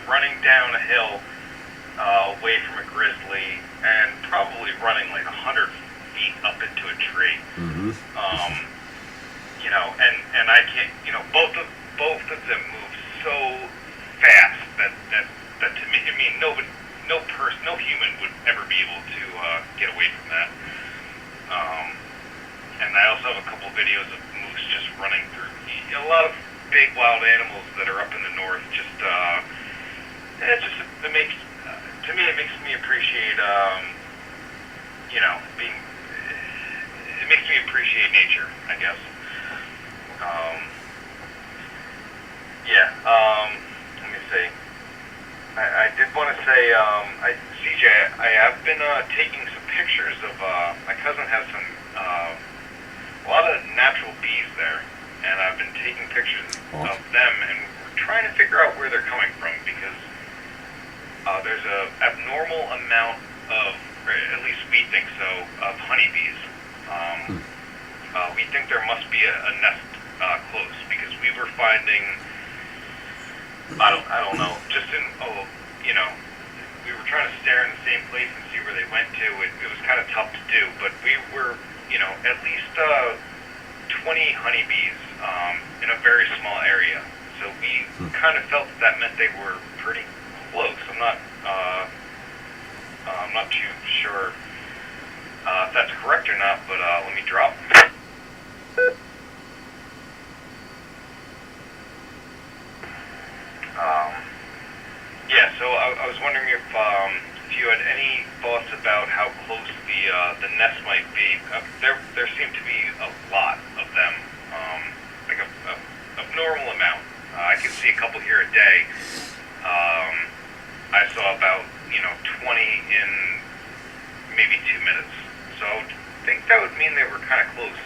running down a hill away from a grizzly, and probably running like 100 feet up into a tree. Mm-hmm. And I can't, both of them move so fast that to me, I mean, no human would ever be able to get away from that. And I also have a couple of videos of moose just running through. A lot of big wild animals that are up in the north. It makes me appreciate, it makes me appreciate nature, I guess. Let me see. I did want to say, CJ, I have been taking some pictures of, my cousin has some, a lot of natural bees there, and I've been taking pictures of them, and we're trying to figure out where they're coming from, because there's a abnormal amount of, or at least we think so, of honeybees. We think there must be a nest close, because we were finding, I don't know, we were trying to stare in the same place and see where they went to. It was kind of tough to do, but we were, at least 20 honeybees in a very small area. So we kind of felt that meant they were pretty close. I'm not too sure if that's correct or not, but let me drop. So I was wondering if you had any thoughts about how close the nest might be. There seem to be a lot of them, like a normal amount. I can see a couple here a day. I saw about 20 in maybe 2 minutes. So I think that would mean they were kind of close.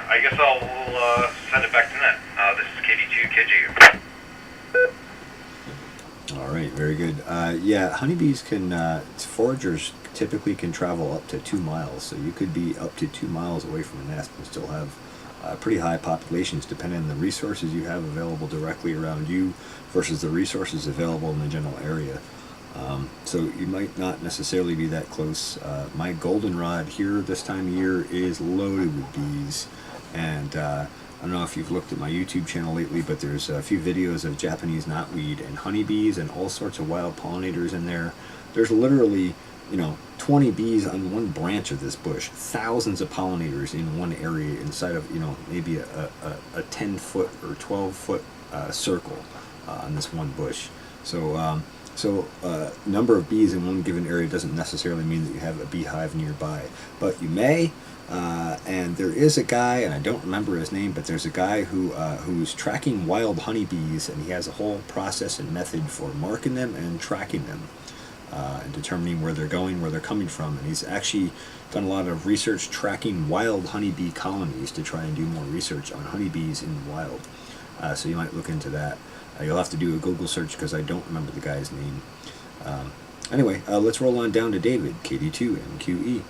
I guess we'll send it back to Net. This is KD2KG. All right, very good. Honeybees foragers typically can travel up to 2 miles, so you could be up to 2 miles away from a nest and still have pretty high populations, depending on the resources you have available directly around you versus the resources available in the general area. So you might not necessarily be that close. My goldenrod here this time of year is loaded with bees, and I don't know if you've looked at my YouTube channel lately, but there's a few videos of Japanese knotweed and honeybees and all sorts of wild pollinators in there. There's literally 20 bees on one branch of this bush, thousands of pollinators in one area inside of maybe a 10-foot or 12-foot circle on this one bush. So number of bees in one given area doesn't necessarily mean that you have a beehive nearby, but you may. And there is a guy, and I don't remember his name, but there's a guy who's tracking wild honeybees, and he has a whole process and method for marking them and tracking them, and determining where they're going, where they're coming from. And he's actually done a lot of research tracking wild honeybee colonies to try and do more research on honeybees in the wild. So you might look into that. You'll have to do a Google search because I don't remember the guy's name. Anyway, let's roll on down to David, KD2MQE.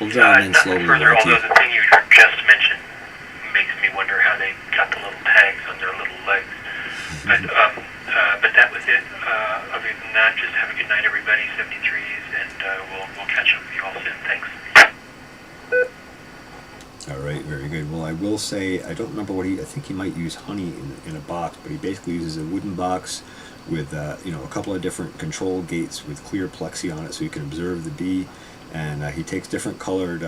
We'll dive in slowly. Further, although the thing you just mentioned makes me wonder how they got the little tags on their little legs. But that was it. Other than that, just have a good night, everybody. 73s, and we'll catch up with you all soon. Thanks. All right, very good. Well, I will say, I don't remember I think he might use honey in a box, but he basically uses a wooden box with a couple of different control gates with clear plexi on it so you can observe the bee. And he takes different colored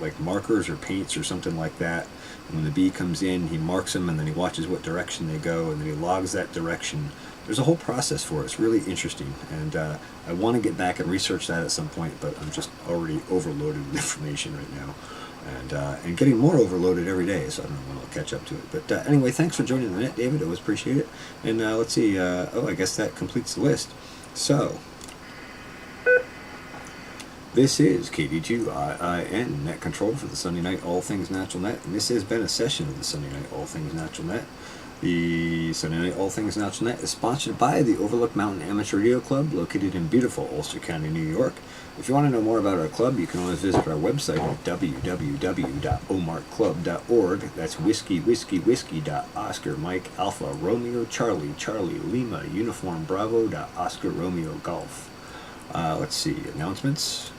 like markers or paints or something like that. And when the bee comes in, he marks them, and then he watches what direction they go, and then he logs that direction. There's a whole process for it. It's really interesting, and I want to get back and research that at some point, but I'm just already overloaded with information right now, and getting more overloaded every day, so I don't know when I'll catch up to it. But anyway, thanks for joining the net, David. I always appreciate it. And let's see. I guess that completes the list. So this is KD2IIN, Net Control for the Sunday Night All Things Natural Net, and this has been a session of the Sunday Night All Things Natural Net. The Sunday Night All Things Natural Net is sponsored by the Overlook Mountain Amateur Radio Club, located in beautiful Ulster County, New York. If you want to know more about our club, you can always visit our website at www.omarcclub.org. That's whiskey.Oscar Mike Alpha Romeo Charlie Charlie Lima Uniform Bravo Oscar Romeo Golf. Let's see, announcements.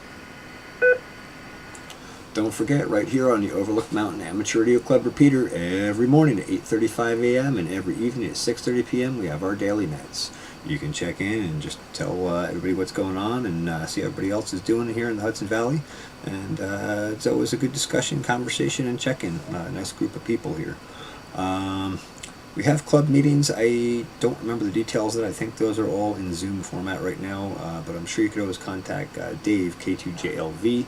Don't forget, right here on the Overlook Mountain Amateur Radio Club repeater, every morning at 8:35 a.m. and every evening at 6:30 p.m. we have our daily nets. You can check in and just tell everybody what's going on and see how everybody else is doing here in the Hudson Valley. And it's always a good discussion, conversation, and check-in. Nice group of people here. We have club meetings. I don't remember the details of that. I think those are all in Zoom format right now, but I'm sure you could always contact Dave, K2JLV.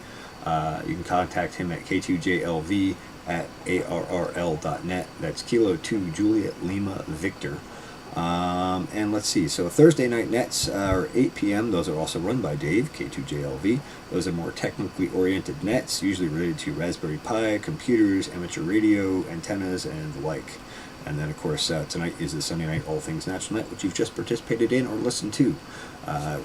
You can contact him at k2jlv@arrl.net. That's Kilo 2 Juliet Lima Victor. And let's see, so Thursday night nets are 8 p.m. Those are also run by Dave, K2JLV. Those are more technically oriented nets, usually related to Raspberry Pi, computers, amateur radio, antennas, and the like. And then, of course, tonight is the Sunday Night All Things Natural Net, which you've just participated in or listened to.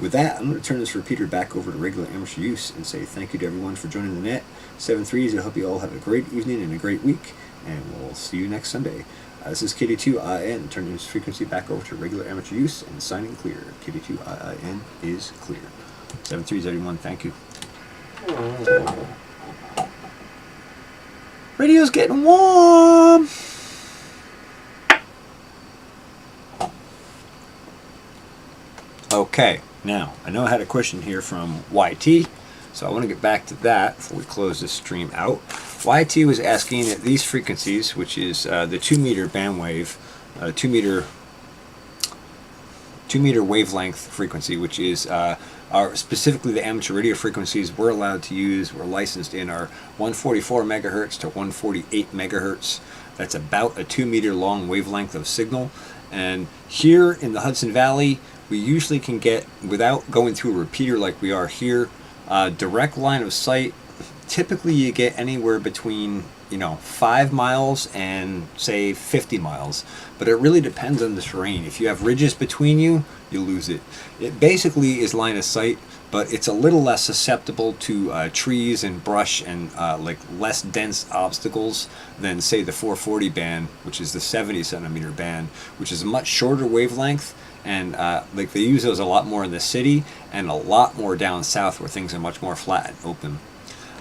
With that, I'm going to turn this repeater back over to regular amateur use and say thank you to everyone for joining the net. 7-3s, I hope you all have a great evening and a great week, and we'll see you next Sunday. This is KD2IN, turning this frequency back over to regular amateur use and signing clear. KD2IN is clear. 7-3s, everyone, thank you. Radio's getting warm! Okay, now, I know I had a question here from YT, so I want to get back to that before we close this stream out. YT was asking at these frequencies, which is the 2 meter bandwave, 2 meter wavelength frequency, which is our specifically the amateur radio frequencies we're allowed to use, we're licensed in, are 144 megahertz to 148 megahertz. That's about a 2 meter long wavelength of signal. And here in the Hudson Valley, we usually can get, without going through a repeater like we are here, direct line of sight. Typically you get anywhere between 5 miles and say 50 miles, but it really depends on the terrain. If you have ridges between you, you lose it. It basically is line of sight, but it's a little less susceptible to trees and brush and like less dense obstacles than say the 440 band, which is the 70 centimeter band, which is a much shorter wavelength. And like they use those a lot more in the city and a lot more down south where things are much more flat and open.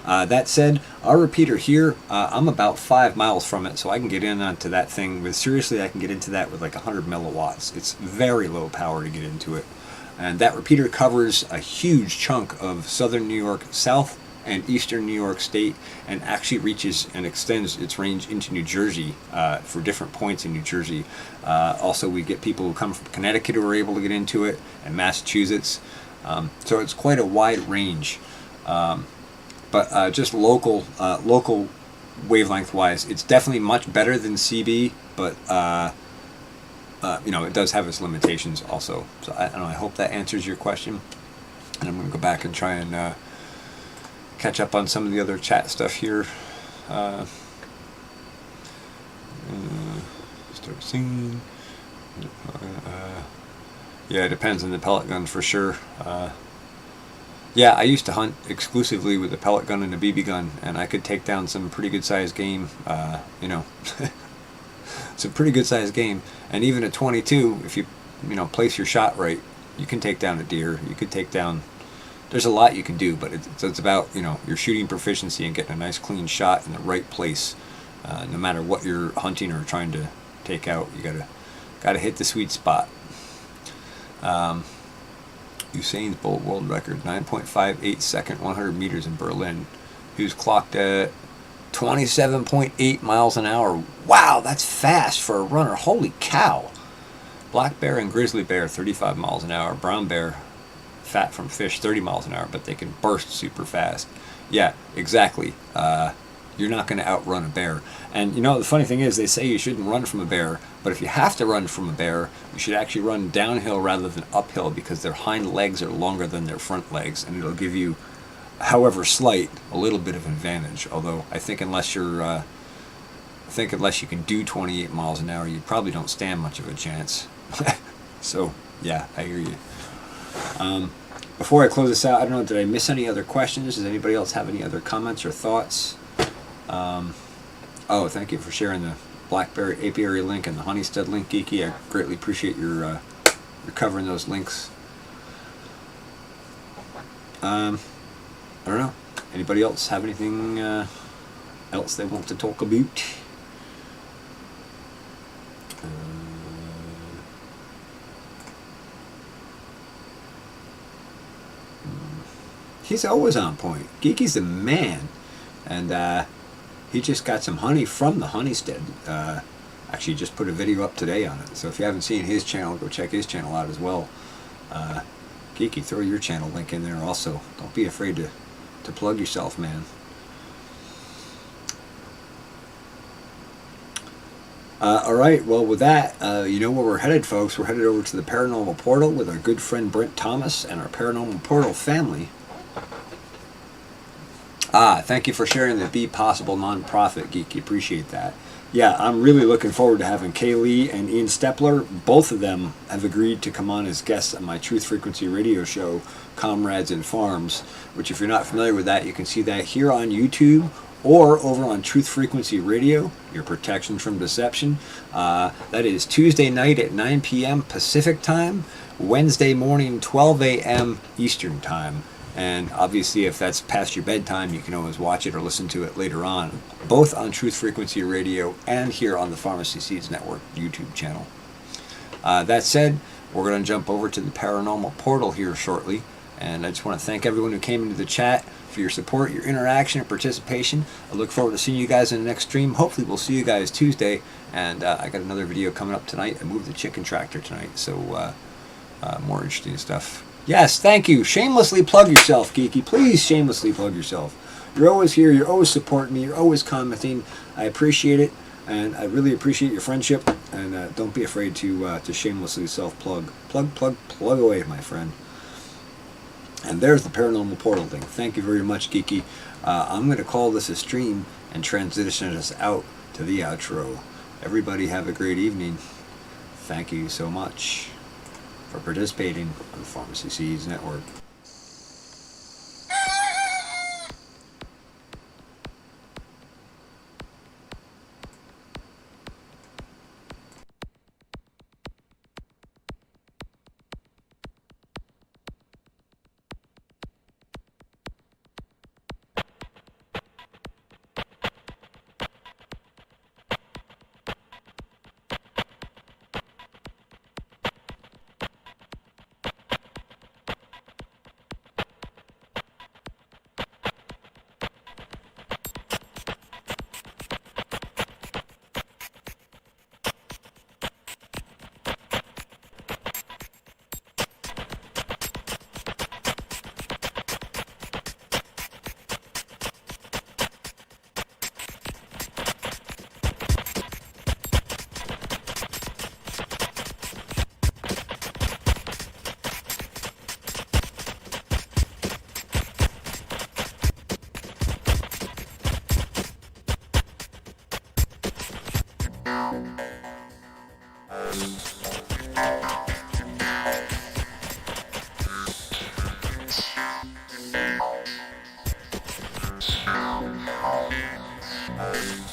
That said, our repeater here, I'm about 5 miles from it, so I can get in onto that thing. But seriously, I can get into that with like 100 milliwatts. It's very low power to get into it. And that repeater covers a huge chunk of southern New York, south and eastern New York State, and actually reaches and extends its range into New Jersey for different points in New Jersey. Also, we get people who come from Connecticut who are able to get into it, and Massachusetts. So it's quite a wide range. But just local wavelength-wise, it's definitely much better than CB, but it does have its limitations also. So I don't know. I hope that answers your question. And I'm going to go back and try and catch up on some of the other chat stuff here. Start singing. Yeah, it depends on the pellet gun for sure. Yeah, I used to hunt exclusively with a pellet gun and a BB gun, and I could take down some pretty good sized game. It's a pretty good sized game, and even at 22, if you place your shot right, you can take down a deer. You could take down. There's a lot you can do, but it's about your shooting proficiency and getting a nice clean shot in the right place. No matter what you're hunting or trying to take out, you gotta hit the sweet spot. Usain's Bolt world record, 9.58 second, 100 meters in Berlin. He was clocked at 27.8 miles an hour. Wow, that's fast for a runner. Holy cow. Black bear and grizzly bear, 35 miles an hour. Brown bear, fat from fish, 30 miles an hour, but they can burst super fast. Yeah, exactly. You're not going to outrun a bear. And the funny thing is, they say you shouldn't run from a bear, but if you have to run from a bear, you should actually run downhill rather than uphill, because their hind legs are longer than their front legs, and it'll give you, however slight, a little bit of advantage. Although I think unless you're think unless you can do 28 miles an hour, you probably don't stand much of a chance. So, yeah, I hear you. Before I close this out, I don't know, did I miss any other questions? Does anybody else have any other comments or thoughts? Oh, thank you for sharing the Blackberry apiary link and the Honeysted link, Geeky. I greatly appreciate your covering those links. I don't know. Anybody else have anything else they want to talk about? He's always on point. Geeky's the man. And he just got some honey from the Honeysted. Actually just put a video up today on it. So if you haven't seen his channel, go check his channel out as well. Geeky, throw your channel link in there also. Don't be afraid to plug yourself, man. Alright, well with that, you know where we're headed, folks. We're headed over to the Paranormal Portal with our good friend Brent Thomas and our Paranormal Portal family. Thank you for sharing the Be Possible nonprofit, Geeky. Appreciate that. Yeah, I'm really looking forward to having Kay Lee and Ian Stepler. Both of them have agreed to come on as guests on my Truth Frequency radio show, Comrades in Farms, which if you're not familiar with that, you can see that here on YouTube or over on Truth Frequency Radio, your protection from deception. That is Tuesday night at 9 p.m. Pacific time, Wednesday morning 12 a.m. Eastern time. And obviously if that's past your bedtime, you can always watch it or listen to it later on, both on Truth Frequency Radio and here on the Pharmacy Seeds Network YouTube channel. That said, we're going to jump over to the Paranormal Portal here shortly. And I just want to thank everyone who came into the chat for your support, your interaction, and participation. I look forward to seeing you guys in the next stream. Hopefully we'll see you guys Tuesday. And I got another video coming up tonight. I moved the chicken tractor tonight, so more interesting stuff. Yes, thank you. Shamelessly plug yourself, Geeky. Please shamelessly plug yourself. You're always here. You're always supporting me. You're always commenting. I appreciate it, and I really appreciate your friendship. And don't be afraid to shamelessly self-plug. Plug away, my friend. And there's the Paranormal Portal thing. Thank you very much, Geeky. I'm going to call this a stream and transition us out to the outro. Everybody have a great evening. Thank you so much for participating on the Pharmacy Seeds Network. Oh.